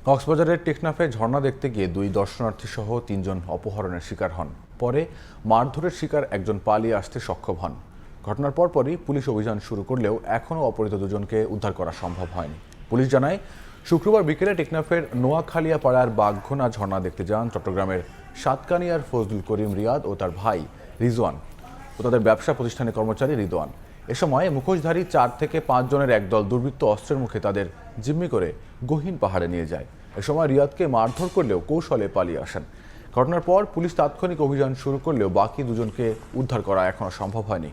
কক্সবাজারের টেকনাফে ঝর্ণা দেখতে গিয়ে 2 দর্শনার্থী সহ 3 জন অপহরণের শিকার হন। পরে মারধরের শিকার একজন পালিয়ে আসতে সক্ষম হন। ঘটনার পরপরই পুলিশ অভিযান শুরু করলেও এখনও অপহৃত দুজনকে উদ্ধার করা সম্ভব হয়নি। পুলিশ জানায়, শুক্রবার বিকেলে টেকনাফের নোয়াখালিয়া পাড়ার বাঘঘোনা ঝর্ণা দেখতে যান চট্টগ্রামের সাতকানিয়ার ফজলুল করিম রিয়াদ ও তার ভাই রিজওয়ান ও তাদের ব্যবসা প্রতিষ্ঠানের কর্মচারী রিদওয়ান। এ সময় মুখোশধারী 4 থেকে 5 জনের একদল দুর্বৃত্ত অস্ত্রের মুখে তাদের জিম্মি করে গহীন পাহাড়ে নিয়ে যায়। এ সময় রিয়াদকে মারধর করলেও কৌশলে পালিয়ে আসেন। ঘটনার পর পুলিশ তাৎক্ষণিক অভিযান শুরু করলেও বাকি দুজনকে উদ্ধার করা এখনো সম্ভব হয়নি।